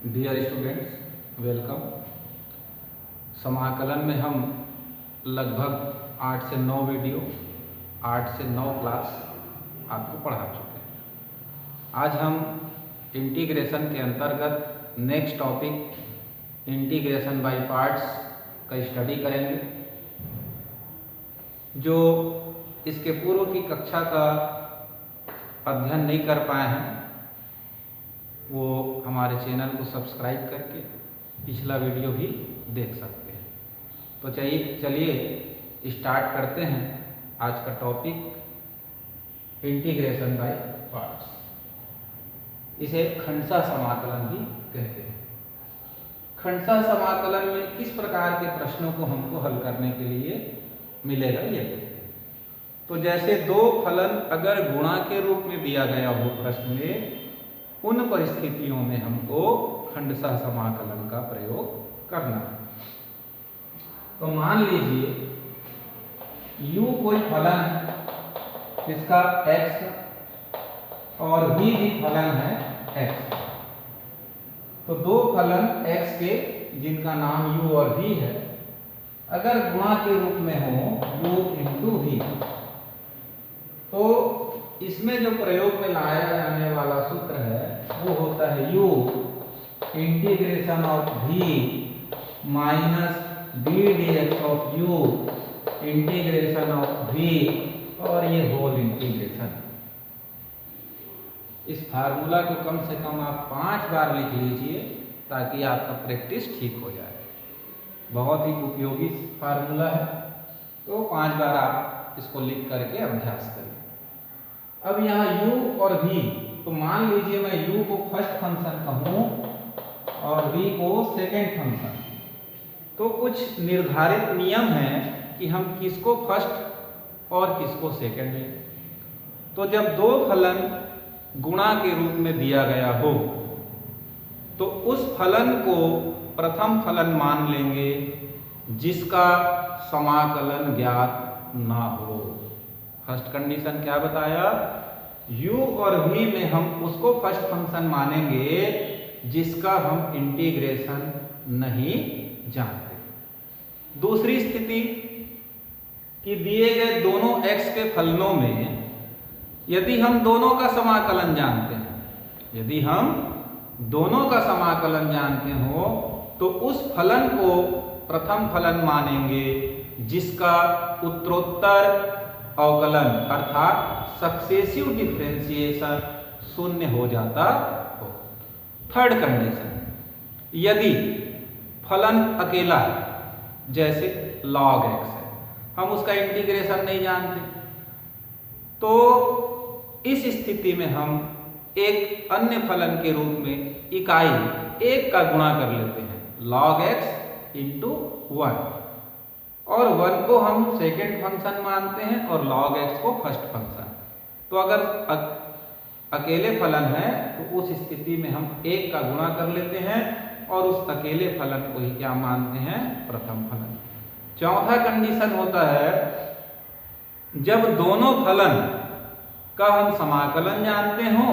Dear students, welcome. समाकलन में हम लगभग 8 से 9 वीडियो, 8 से 9 क्लास आपको पढ़ा चुके हैं। आज हम इंटीग्रेशन के अंतर्गत next topic integration by parts का स्टडी करेंगे। जो इसके पूर्व की कक्षा का अध्ययन नहीं कर पाए हैं वो हमारे चैनल को सब्सक्राइब करके पिछला वीडियो भी देख सकते हैं। तो चलिए स्टार्ट करते हैं आज का टॉपिक इंटीग्रेशन बाय पार्ट्स। इसे खंडशः समाकलन भी कहते हैं। खंडशः समाकलन में किस प्रकार के प्रश्नों को हमको हल करने के लिए मिलेगा ये देखते हैं। तो जैसे दो फलन अगर गुणा के रूप में दिया गया हो प्रश्न में, उन परिस्थितियों में हमको खंडशः समाकलन का प्रयोग करना है। तो मान लीजिए u कोई फलन है जिसका x और v भी फलन है x। तो दो फलन x के जिनका नाम u और v है, अगर गुणा के रूप में हो u इंटू v, तो इसमें जो प्रयोग में लाया जाने वाला सूत्र है वो होता है u integration of v minus D D x of u integration of v, और ये होल इंटीग्रेशन। इस फार्मूला को कम से कम आप 5 बार लिख लीजिए ताकि आपका प्रैक्टिस ठीक हो जाए। बहुत ही उपयोगी फार्मूला है, तो 5 बार आप इसको लिख करके अभ्यास करें। अब यहाँ u और v, तो मान लीजिए मैं u को फर्स्ट फंक्शन कहूँ और v को सेकेंड फंक्शन। तो कुछ निर्धारित नियम है कि हम किसको फर्स्ट और किसको सेकेंड लें। तो जब दो फलन गुणा के रूप में दिया गया हो तो उस फलन को प्रथम फलन मान लेंगे जिसका समाकलन ज्ञात ना हो। फर्स्ट कंडीशन क्या बताया? u और v में हम उसको फर्स्ट फंक्शन मानेंगे जिसका हम इंटीग्रेशन नहीं जानते। दूसरी स्थिति कि दिए गए दोनों x के फलनों में यदि हम दोनों का समाकलन जानते हैं, यदि हम दोनों का समाकलन जानते हो तो उस फलन को प्रथम फलन मानेंगे जिसका उत्तरोत्तर अवकलन अर्थात सक्सेसिव डिफरेंशिएशन शून्य हो जाता हो। थर्ड कंडीशन, यदि फलन अकेला है जैसे log x है, हम उसका इंटीग्रेशन नहीं जानते, तो इस स्थिति में हम एक अन्य फलन के रूप में इकाई 1 का गुणा कर लेते हैं, log x इंटू 1, और 1 को हम सेकेंड फंक्शन मानते हैं और log x को फर्स्ट फंक्शन। तो अगर अकेले फलन है तो उस स्थिति में हम 1 का गुणा कर लेते हैं और उस अकेले फलन को ही क्या मानते हैं? प्रथम फलन। चौथा कंडीशन होता है जब दोनों फलन का हम समाकलन जानते हो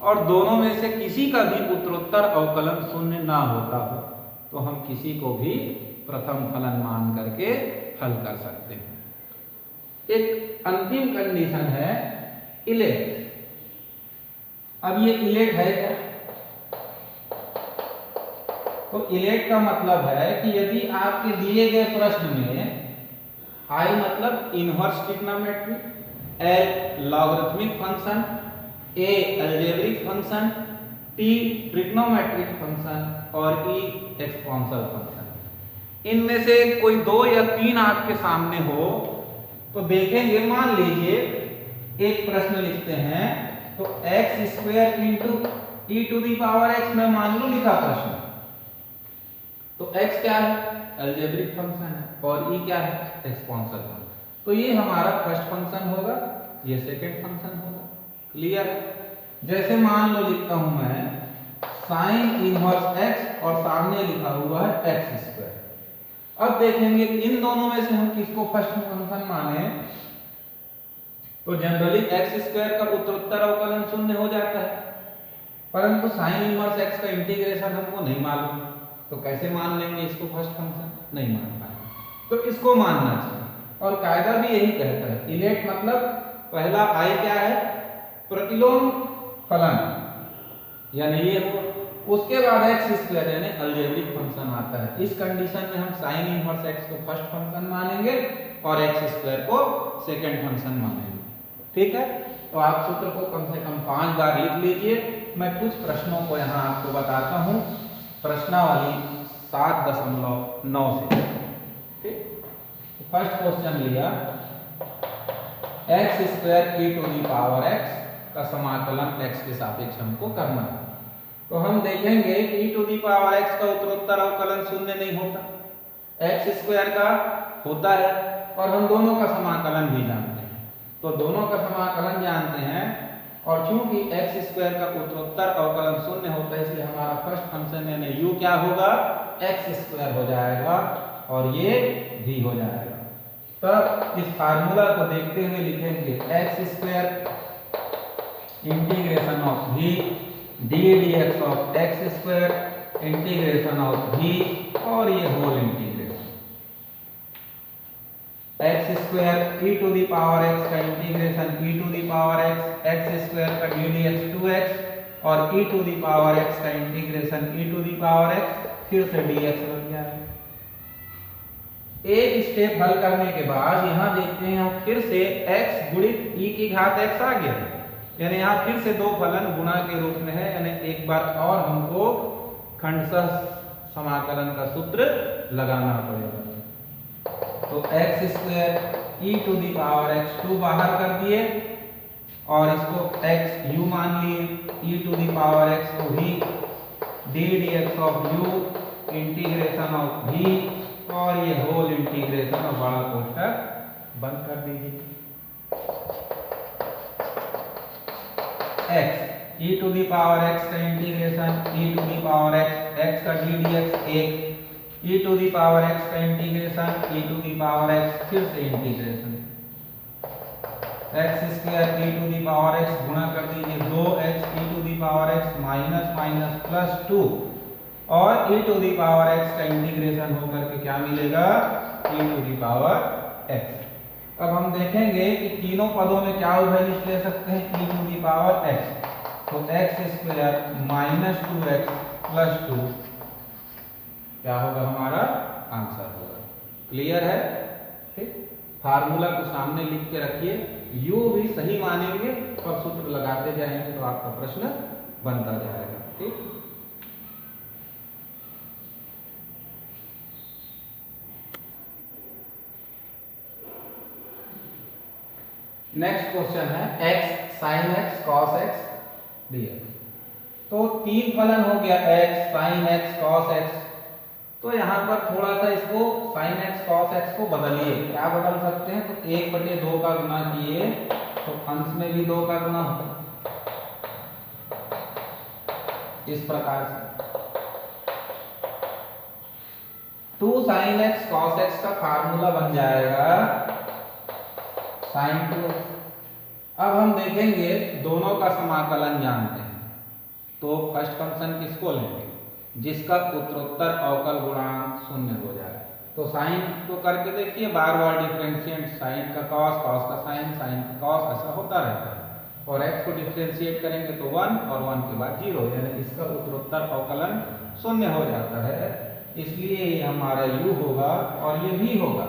और दोनों में से किसी का भी उत्तरोत्तर अवकलन शून्य ना होता हो, तो हम किसी को भी प्रथम फलन मान करके हल कर सकते हैं। एक अंतिम कंडीशन है इलेट। अब ये इलेट है क्या? तो इलेट का मतलब है कि यदि आपके दिए गए प्रश्न में I मतलब inverse trigonometry, L logarithmic function, A algebraic function, T trigonometric function और E एक्सपोनेंशियल फंक्शन, इनमें से कोई 2 या 3 आपके सामने हो तो देखेंगे। मान लीजिए एक प्रश्न लिखते हैं तो x square into e to the power x में मान लो लिखा प्रश्न, तो x क्या है? अलजेब्रिक फंक्शन है और e क्या है? Exponential function. तो ये हमारा फर्स्ट फंक्शन होगा, ये सेकंड फंक्शन होगा। क्लियर? जैसे मान लो लिखता हूं मैं साइन इनवर्स x और सामने लिखा हुआ है x स्क्वायर। अब देखेंगे इन दोनों में से हम किसको फर्स्ट फंक्शन माने, तो जनरली x स्क्वायर का उत्तरोत्तर अवकलन शून्य हो जाता है। परंतु साइन इनवर्स एक्स का इंटीग्रेशन हमको नहीं मालूम, तो कैसे मान लेंगे इसको फर्स्ट फंक्शन? नहीं मान पाएंगे, तो इसको मानना चाहिए। और कायदा भी यही कहता है, इलेट मतलब पहला आई क्या है? प्रतिलोम फलन, यानी ये हो, उसके बाद एक्स स्क्वायर यानी अलजेब्रिक फंक्शन आता है। इस कंडीशन में हम साइन इनवर्स एक्स को फर्स्ट फंक्शन मानेंगे और एक्स स्क्वायर को सेकंड फंक्शन मानेंगे। ठीक है, तो आप सूत्र को कम से कम 5 बार लिख लीजिए। मैं कुछ प्रश्नों को यहाँ आपको बताता हूँ, प्रश्नावली 7.9 से। ठीक, फर्स्ट क्वेश्चन लिया, x square e to the power x का समाकलन एक्स के सापेक्ष हमको करना है। तो हम देखेंगे कि e to the power x का उत्तरोत्तर अवकलन शून्य नहीं होता, एक्स स्क्वायर का होता है, और हम दोनों का समाकलन भी जानते हैं। तो दोनों का समाकलन जानते हैं, और चूंकि एक्स स्क्वायर का उत्तरोत्तर अवकलन शून्य होता है, इसलिए हमारा फर्स्ट फंक्शन यानी u क्या होगा? एक्स स्क्वायर हो जाएगा, और ये v हो जाएगा। तब इस फार्मूला को देखते हुए लिखेंगे x square integration of v d dx of x square integration of v, और ये whole integration x square e to the power x का integration e to the power x x square का d dx 2x, और e to the power x का integration e to the power x फिर से dx बन जाएगा। एक step हल करने के बाद यहाँ देखते हैं फिर से x गुणित e की घात x आ गया, यानी यहाँ फिर से दो फलन गुणा के रूप में है, यानी एक बार और हमको खंडशः समाकलन का सूत्र लगाना पड़ेगा। तो x square e to the power x 2 बाहर कर दिए, और इसको x u मान लिए, e to the power x को v d dx of u integration of v, और ये होल इंटीग्रेशन और बड़ा कोष्ठक बंद कर दीजिए। x e to the power x का integration e to the power x, x का d dx 1, e to the power x का integration e to the power x फिर से integration x square e to the power x गुणा कर दीजिए 2x e to the power x minus minus plus 2, और e to the power x का integration होकर के क्या मिलेगा? e to the power x। अब हम देखेंगे कि तीनों पदों में क्या वैल्यूज ले सकते हैं e to the power x, तो x square minus 2x plus 2 क्या होगा? हमारा आंसर होगा। क्लियर है? ठीक, फार्मूला को सामने लिख के रखिए, u भी सही मानेंगे और सूत्र लगाते जाएंगे तो आपका प्रश्न बनता जाएगा। ठीक, नेक्स्ट क्वेश्चन है x sin x cos x dx। तो तीन फलन हो गया x sin x cos x, तो यहाँ पर थोड़ा सा इसको sin x cos x को बदलिए। क्या बदल सकते हैं? तो 1/2 का गुना किए तो अंश में भी 2 का गुना होगा, इस प्रकार से 2 sin x cos x का फार्मूला बन जाएगा sin 2x। अब हम देखेंगे दोनों का समाकलन जानते हैं, तो फर्स्ट फंक्शन किसको लेंगे? जिसका उत्तरोत्तर अवकल गुणांक शून्य हो जाए। तो साइन को करके देखिए, बार बार डिफरेंशिएट, साइन का कॉस, कॉस का साइन, साइन का कॉस, ऐसा होता रहता है। और x को डिफरेंशिएट करेंगे तो 1 और 1 के बाद 0, यानी इसका उत्तरोत्तर अवकलन शून्य हो जाता है, इसलिए ये हमारा u होगा और ये v होगा।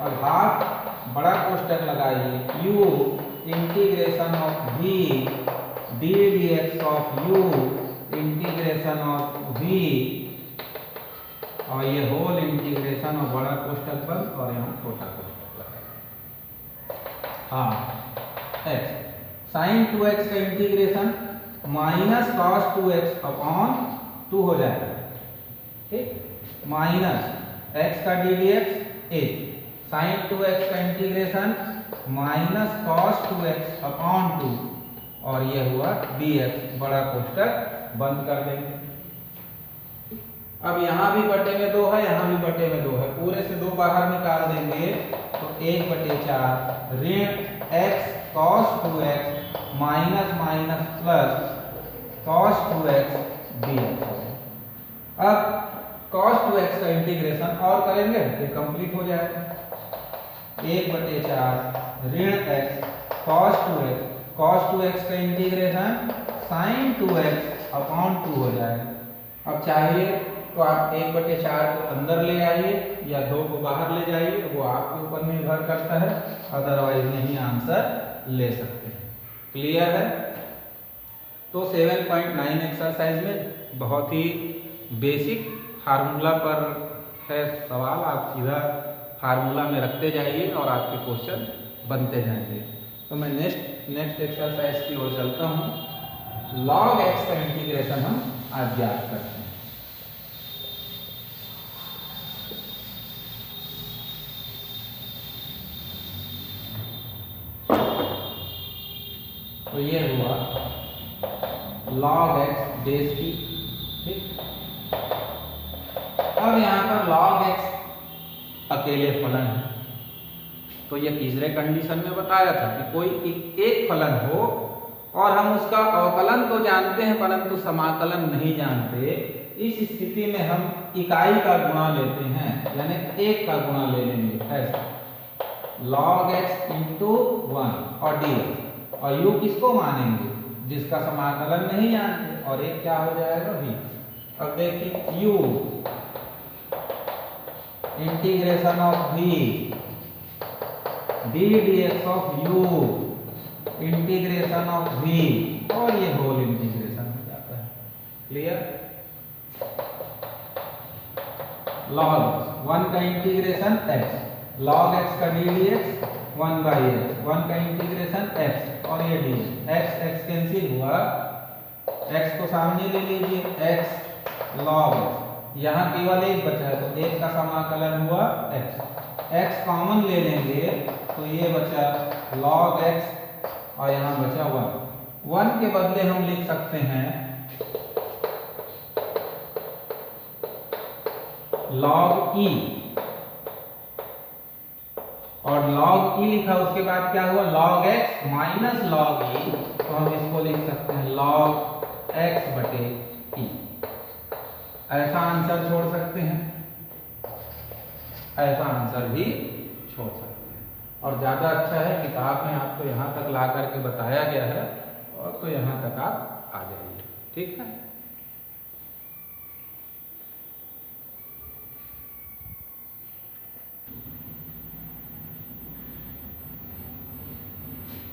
और हाफ बड़ा कोष्ठक लगाइए, u integration of v d dx of u integration of v, और ये होल इंटीग्रेशन और बड़ा कोष्ठक बंद और यहाँ छोटा कोष्ठक लगाइए। हाँ, x साइन 2x का integration minus cos 2x upon 2 हो जाएगा। ठीक, माइनस x का डी dx 1, साइन 2x का integration minus cos 2x upon 2, और ये हुआ dx, बड़ा कोष्ठक बंद कर देंगे। अब यहाँ भी बटे में 2 है, यहाँ भी बटे में 2 है, पूरे से 2 बाहर निकाल देंगे तो 1/4 ऋण x cos 2x minus minus plus cos 2x dx। अब cos 2x का इंटीग्रेशन और करेंगे फिर कंप्लीट हो जाएगा। 1/4 ऋण x cos 2x का इंटीग्रेशन sin 2x अपॉन 2 हो जाएगा। अब चाहिए तो आप 1/4 को अंदर ले आइए या 2 को बाहर ले जाइए, वो आपके ऊपर निर्भर करता है, अदरवाइज नहीं आंसर ले सकते हैं। क्लियर है? तो 7.9 एक्सरसाइज में बहुत ही बेसिक फार्मूला पर है सवाल, आप सीधा फार्मूला में रखते जाइए और आपके क्वेश्चन बनते जाएंगे। तो मैं नेक्स्ट एक्सरसाइज की ओर चलता हूँ। log x का इंटीग्रेशन हम आज ज्ञात करते हैं। तो ये हुआ log x बेस की, ठीक। अब यहाँ पर log x अकेले फलन है, तो ये तीसरे कंडीशन में बताया था कि कोई एक फलन हो और हम उसका अवकलन तो जानते हैं परंतु समाकलन नहीं जानते। इस स्थिति में हम इकाई का गुणा लेते हैं, यानी एक का गुणा ले लेंगे ऐसा log x इंटू 1 और dx, और u किसको मानेंगे? जिसका समाकलन नहीं जानते, और एक क्या हो जाएगा v। अब देखिए u integration of v d dx of u integration of v, और ये होल इंटीग्रेशन हो जाता है। क्लियर? log x 1 का इंटीग्रेशन x, log x का d dx 1/x, 1 का इंटीग्रेशन x और ये dx, x कैंसिल हुआ, x को सामने ले लीजिए, x log x, यहाँ केवल एक बचा है तो एक का समाकलन हुआ x कॉमन ले लेंगे तो ये बचा log x और यहाँ बचा 1 के बदले हम लिख सकते हैं log e, और log e लिखा उसके बाद क्या हुआ log x minus log e, तो हम इसको लिख सकते हैं log x बटे e। ऐसा आंसर छोड़ सकते हैं, ऐसा आंसर भी छोड़ सकते हैं, और ज़्यादा अच्छा है किताब में आपको यहाँ तक ला करके बताया गया है, और तो यहाँ तक आप आ जाइए। ठीक है?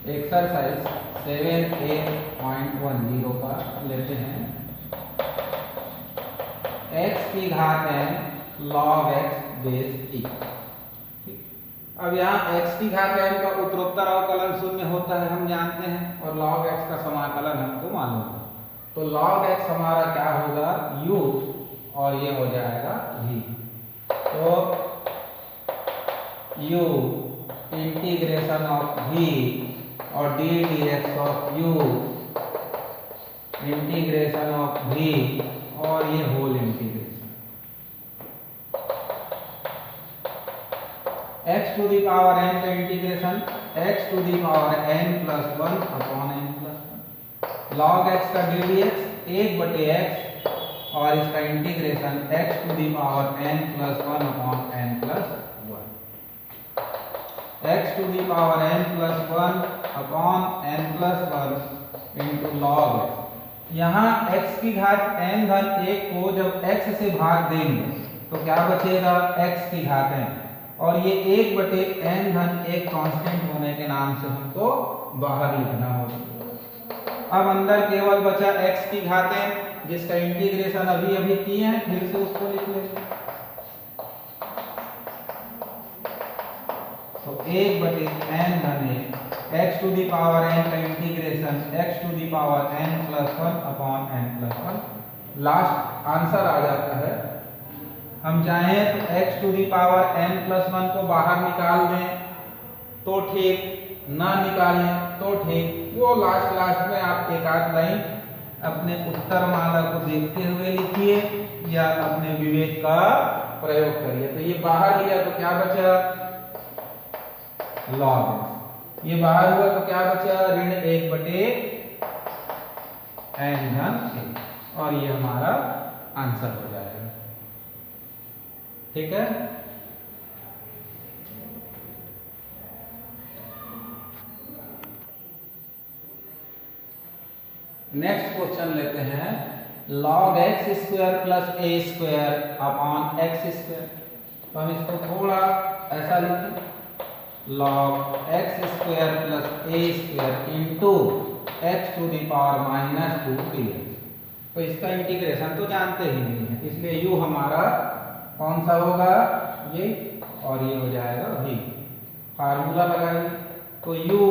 एक्सरसाइज 7a.10 का लेते हैं। x की घात n log x base e। अब यहाँ x की घात n का उत्तरोत्तर अवकलन शून्य होता है, हम जानते हैं, और log x का समाकलन हमको मालूम है। तो log x हमारा क्या होगा u, और ये हो जाएगा v। तो u इंटीग्रेशन ऑफ v और d dx of u integration of v, और ये whole integration x to the power n का integration x to the power n plus 1 upon n plus 1 log x का d dx 1/x, और इसका integration x to the power n plus 1 upon n plus 1 x to the power n plus 1 upon n plus 1 into log x। यहाँ x की घात n धन 1 को जब x से भाग देंगे तो क्या बचेगा x की घात n, और ये 1/n धन 1 कांस्टेंट होने के नाम से हमको बाहर लिखना होगा। अब अंदर केवल बचा x की घात n, जिसका इंटीग्रेशन अभी किए हैं, फिर से उसको लिख लेंगे। तो 1/n धन 1 x to the power n का integration x to the power n plus 1 upon n plus 1। Last answer आ जाता है। हम चाहें तो x to the power n plus 1 को बाहर निकाल दें तो ठीक, ना निकालें तो ठीक, वो लास्ट में आप एक आध लाइन अपने उत्तर माला को देखते हुए लिखिए या अपने विवेक का प्रयोग करिए। तो ये बाहर लिया तो क्या बचा log x, ये बाहर हुआ तो क्या बचा ऋण 1/n n धन a, और ये हमारा आंसर हो जाएगा। ठीक है, नेक्स्ट क्वेश्चन लेते हैं। log x square plus a square upon x square. तो हम इसको थोड़ा ऐसा लिखें, log x square plus a square into x to the power minus 2 dx। तो इसका इंटीग्रेशन तो जानते ही नहीं है, इसलिए u हमारा कौन सा होगा, ये, और ये हो जाएगा v। फार्मूला लगाइए, तो u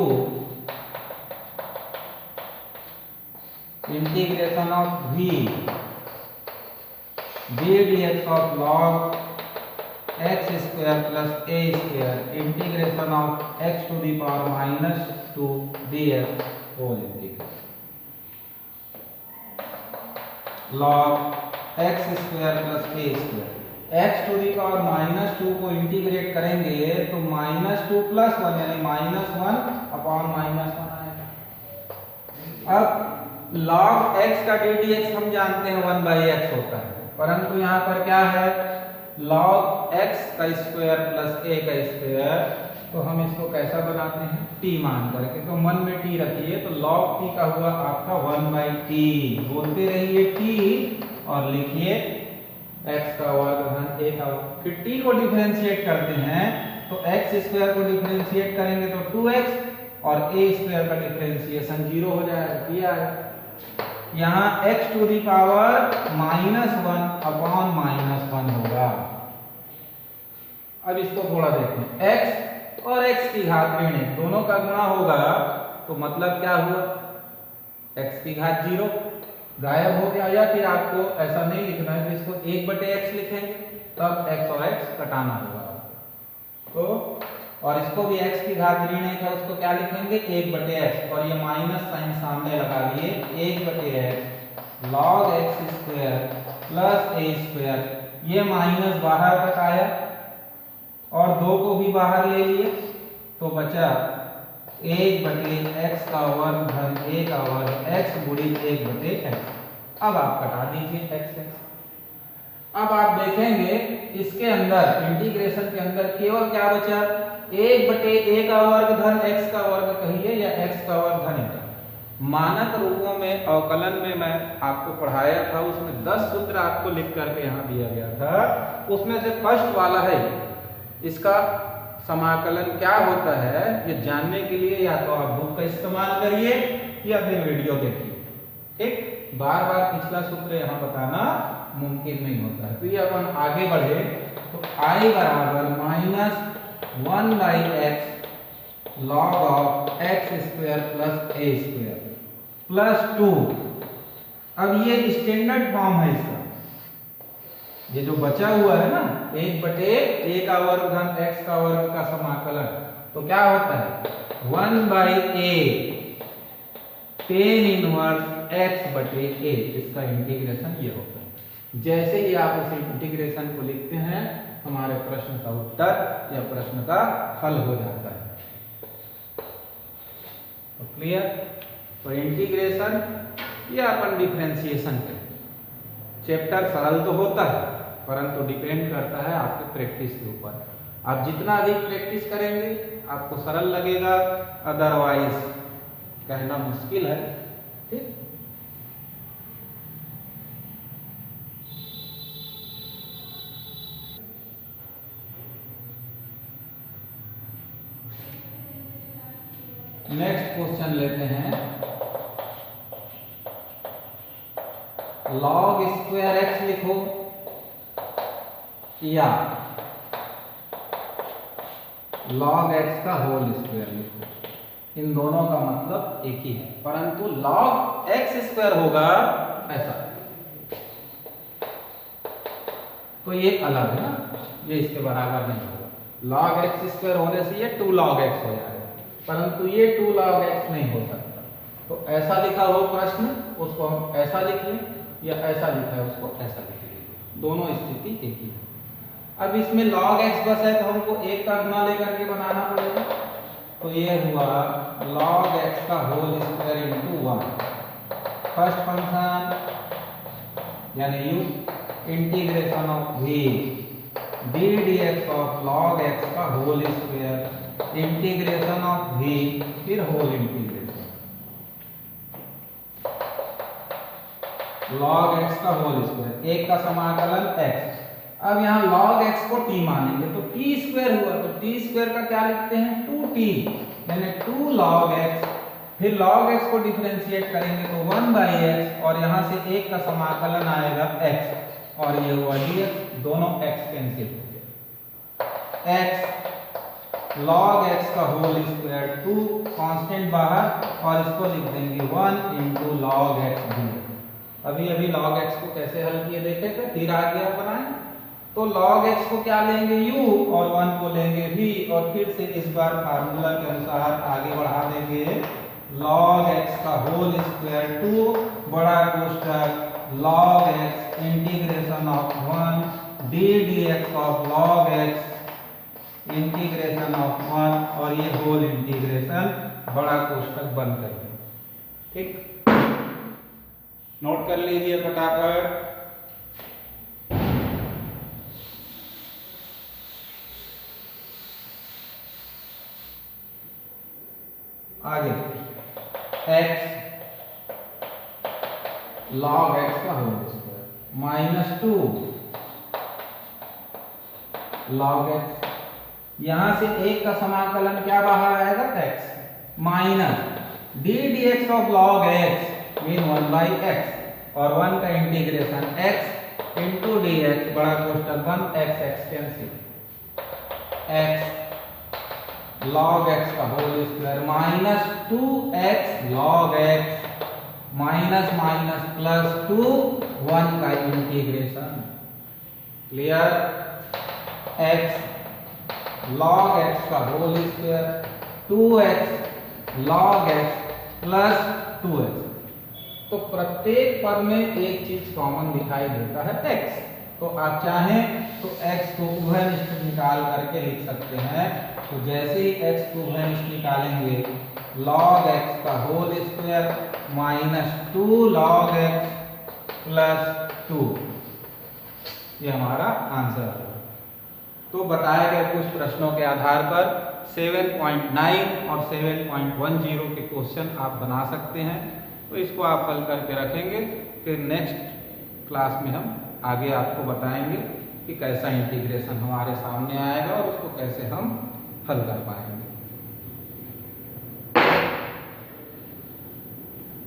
integration of v dx of log x square plus a square integration of x to the power minus 2 dx whole integral. log x square plus a square, x to the power minus 2 को integrate करेंगे तो -2 + 1 यानी -1 upon -1 आएगा। अब log x का ddx हम जानते हैं 1/x होता है, परंतु यहाँ पर क्या है, log x का स्क्वायर प्लस a का स्क्वायर, तो हम इसको कैसा बनाते हैं, t मान करके। तो मन में t रखिए, तो log t का हुआ आपका 1/t, बोलते रहिए t और लिखिए x का वर्ग धन a का वर्ग। फिर t को डिफरेंशिएट करते हैं, तो x स्क्वायर को डिफरेंशिएट करेंगे तो 2x, और a स्क्वायर का डिफरेंशिएशन 0 हो जाएगा, किया है। यहाँ x to the power -1 upon -1 होगा। अब इसको थोड़ा देखें, x और x की घात ऋण दोनों का गुणा होगा, तो मतलब क्या हुआ, x की घात 0 गायब हो गया। या फिर आपको ऐसा नहीं लिखना है, इसको 1/x लिखेंगे, तब x और x कटाना होगा। तो और इसको भी x की घात ऋण 1 है, उसको क्या लिखेंगे, 1/x, और ये माइनस साइन सामने लगा दिए, 1/x log x square plus a square, ये माइनस बाहर तक आया और 2 को भी बाहर ले लिए, तो बचा 1/x का वर्ग धन a का वर्ग x गुणित 1/x। अब आप कटा दीजिए x। अब आप देखेंगे इसके अंदर इंटीग्रेशन के अंदर केवल क्या बचा, 1/a का वर्ग धन x का वर्ग कहिए, या x का वर्ग धन a। मानक रूपों में अवकलन में मैं आपको पढ़ाया था, उसमें 10 सूत्र आपको लिख करके यहाँ दिया गया था। उसमें से फर्स्ट वाला है, इसका समाकलन क्या होता है ये जानने के लिए या तो आप बुक का इस्तेमाल करिए या फिर वीडियो देखिए। ठीक, बार बार पिछला सूत्र यहाँ बताना मुमकिन नहीं होता है। तो ये अपन आगे बढ़े, तो i बराबर -1/x log of x square plus a square plus 2। अब ये स्टैंडर्ड फॉर्म है इसका, ये जो बचा हुआ है ना 1/a का वर्ग धन x का वर्ग का समाकलन, तो क्या होता है 1/a tan इनवर्स x/a, इसका इंटीग्रेशन ये होता है। जैसे ही आप इस इंटीग्रेशन को लिखते हैं, हमारे प्रश्न का उत्तर या प्रश्न का हल हो जाता है। तो क्लियर, तो इंटीग्रेशन या अपन डिफरेंशिएशन करते हैं। चैप्टर सरल तो होता है, परंतु डिपेंड करता है आपके प्रैक्टिस के ऊपर। आप जितना अधिक प्रैक्टिस करेंगे आपको सरल लगेगा, अदरवाइज कहना मुश्किल है। ठीक, नेक्स्ट क्वेश्चन लेते हैं। log स्क्वायर x लिखो या log x का होल स्क्वायर लिखो, इन दोनों का मतलब एक ही है, परंतु log x स्क्वायर होगा ऐसा, तो ये अलग है ना, ये इसके बराबर नहीं होगा। log x स्क्वायर होने से ये 2 log x हो जाएगा, परंतु ये 2 log x नहीं हो सकता। तो ऐसा लिखा हो प्रश्न, उसको हम ऐसा लिख लें, या ऐसा लिखा है उसको ऐसा लिख लें, दोनों स्थिति एक ही है। अब इसमें log x बस है, तो हमको एक का गुना लेकर के बनाना पड़ेगा। तो ये हुआ log x का whole square into 1। First function यानी u integration of v d dx of log x का whole square integration of v फिर होल इंटीग्रेशन log x का होल स्क्वायर, एक का समाकलन x। अब यहाँ log x को t मानेंगे तो t स्क्वायर हुआ, तो t स्क्वायर का क्या लिखते हैं 2t यानी 2 log x, फिर log x को डिफरेंशिएट करेंगे तो 1/x और यहाँ से एक का समाकलन आएगा x और ये हुआ dx, दोनों x कैंसिल हो गए। x log x का होल स्क्वायर 2 कांस्टेंट बाहर और इसको लिख देंगे 1 into log x dx। अभी log x को कैसे हल किए देखे थे, फिर आगे आप बनाएं तो log x को क्या लेंगे u और 1 को लेंगे v और फिर से इस बार फार्मूला के अनुसार आगे बढ़ा देंगे log x का होल स्क्वायर 2 बड़ा कोष्ठक log x integration of 1 d dx of log x integration of 1 और ये होल इंटीग्रेशन बड़ा कोष्ठक बंद करेंगे। ठीक, नोट कर लीजिए फटाफट। आगे x log x का होल स्क्वायर -2 log x, यहां से एक का समाकलन क्या बाहर आएगा x minus d dx of log x mean 1/x और 1 का इंटीग्रेशन x इंटू dx बड़ा कोष्ठक बंद x x cancel x log x का whole square -2x log x minus minus plus 2 1 का integration clear x log x का whole square 2x log x plus 2x। तो प्रत्येक पद में एक चीज कॉमन दिखाई देता है x, तो आप चाहें तो x को उभयनिष्ठ निकाल करके लिख सकते हैं। तो जैसे ही x को उभयनिष्ठ निकालेंगे log x का whole square -2 log x plus 2, ये हमारा आंसर है। तो बताए गए कुछ प्रश्नों के आधार पर 7.9 और 7.10 के क्वेश्चन आप बना सकते हैं। तो इसको आप हल करके रखेंगे, फिर नेक्स्ट क्लास में हम आगे आपको बताएंगे कि कैसा इंटीग्रेशन हमारे सामने आएगा और उसको कैसे हम हल कर पाएंगे।